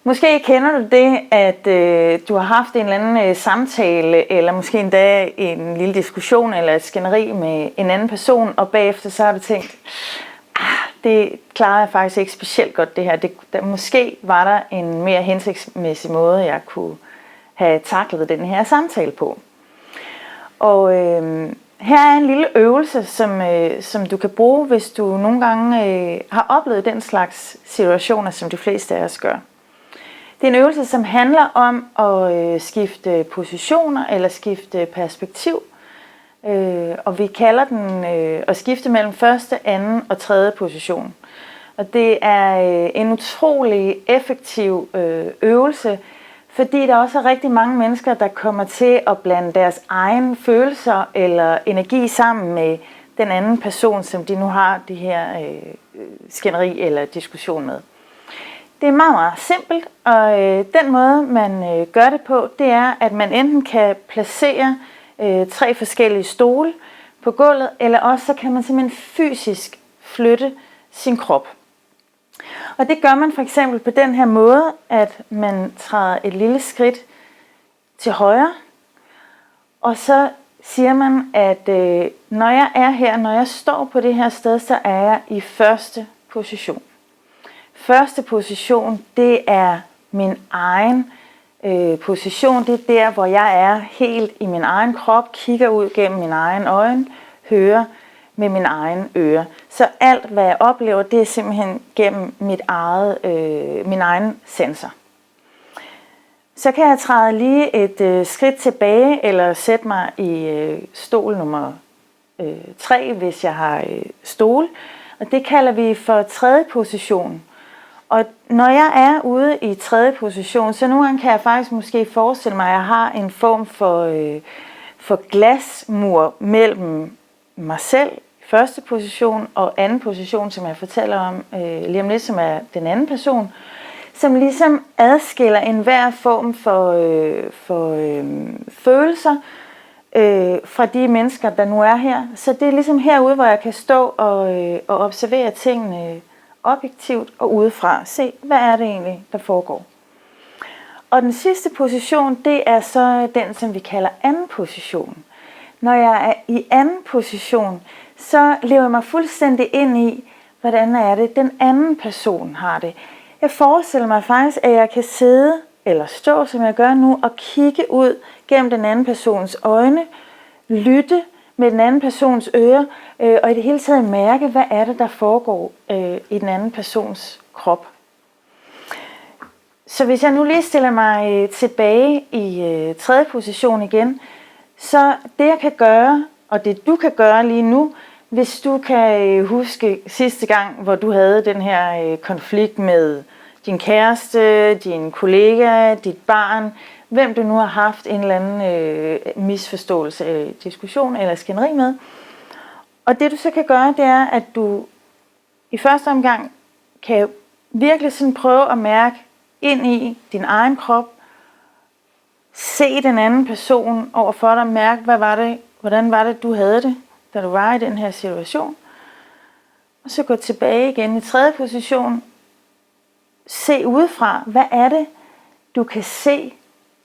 Måske kender du det, at du har haft en eller anden samtale, eller måske endda en lille diskussion eller et skænderi med en anden person, og bagefter så har du tænkt, det klarer jeg faktisk ikke specielt godt det her. Måske var der en mere hensigtsmæssig måde, jeg kunne have taklet den her samtale på. Og her er en lille øvelse, som du kan bruge, hvis du nogle gange har oplevet den slags situationer, som de fleste af os gør. Det er en øvelse, som handler om at skifte positioner eller skifte perspektiv. Og vi kalder den at skifte mellem første, anden og tredje position. Og det er en utrolig effektiv øvelse, fordi der også er rigtig mange mennesker, der kommer til at blande deres egne følelser eller energi sammen med den anden person, som de nu har det her skænderi eller diskussion med. Det er meget, meget simpelt, og den måde, man gør det på, det er, at man enten kan placere 3 forskellige stole på gulvet, eller også så kan man simpelthen fysisk flytte sin krop. Og det gør man for eksempel på den her måde, at man træder et lille skridt til højre, og så siger man, at når jeg er her, når jeg står på det her sted, så er jeg i første position. Første position, det er min egen position. Det er der, hvor jeg er helt i min egen krop, kigger ud gennem min egen øjne, hører med min egen øre. Så alt, hvad jeg oplever, det er simpelthen gennem min egen sensor. Så kan jeg træde lige et skridt tilbage, eller sætte mig i stol nummer 3, hvis jeg har stol. Og det kalder vi for tredje position. Og når jeg er ude i tredje position, så nogle gange kan jeg faktisk måske forestille mig, at jeg har en form for glasmur mellem mig selv, første position, og anden position, som jeg fortæller om lige om lidt, som er den anden person, som ligesom adskiller enhver form for følelser fra de mennesker, der nu er her. Så det er ligesom herude, hvor jeg kan stå og observere tingene objektivt og udefra. Se, hvad er det egentlig, der foregår. Og den sidste position, det er så den, som vi kalder anden position. Når jeg er i anden position, så lever jeg mig fuldstændig ind i, hvordan er det, den anden person har det. Jeg forestiller mig faktisk, at jeg kan sidde eller stå, som jeg gør nu, og kigge ud gennem den anden persons øjne, lytte med den anden persons ører, og i det hele taget mærke, hvad er det, der foregår i den anden persons krop. Så hvis jeg nu lige stiller mig tilbage i tredje position igen, så det jeg kan gøre, og det du kan gøre lige nu, hvis du kan huske sidste gang, hvor du havde den her konflikt med din kæreste, din kollega, dit barn, hvem du nu har haft en eller anden misforståelse, diskussion eller skænderi med. Og det du så kan gøre, det er, at du i første omgang kan virkelig sådan prøve at mærke ind i din egen krop, se den anden person overfor dig, mærke, hvordan var det, du havde det, da du var i den her situation. Og så gå tilbage igen i tredje position. Se udefra, hvad er det, du kan se,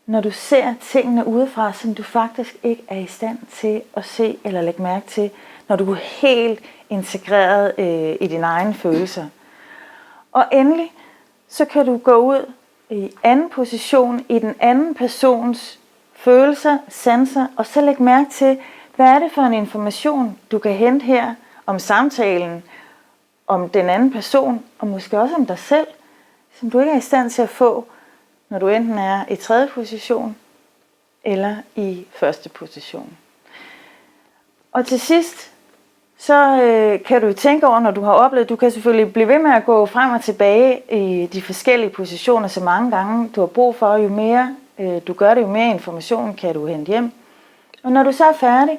når du ser tingene udefra, som du faktisk ikke er i stand til at se eller lægge mærke til, når du er helt integreret i dine egne følelser. Og endelig, så kan du gå ud i anden position i den anden persons følelser, sanser, og så lægge mærke til, hvad er det for en information, du kan hente her om samtalen, om den anden person, og måske også om dig selv, som du ikke er i stand til at få, når du enten er i tredje position eller i første position. Og til sidst, så kan du tænke over, når du har oplevet, du kan selvfølgelig blive ved med at gå frem og tilbage i de forskellige positioner så mange gange du har brug for, jo mere du gør det, jo mere information kan du hente hjem. Og når du så er færdig,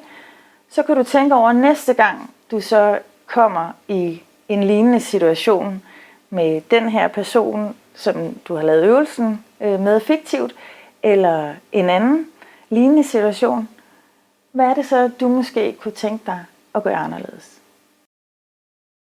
så kan du tænke over næste gang, du så kommer i en lignende situation med den her person, som du har lavet øvelsen med fiktivt, eller en anden lignende situation. Hvad er det så, du måske kunne tænke dig at gøre anderledes?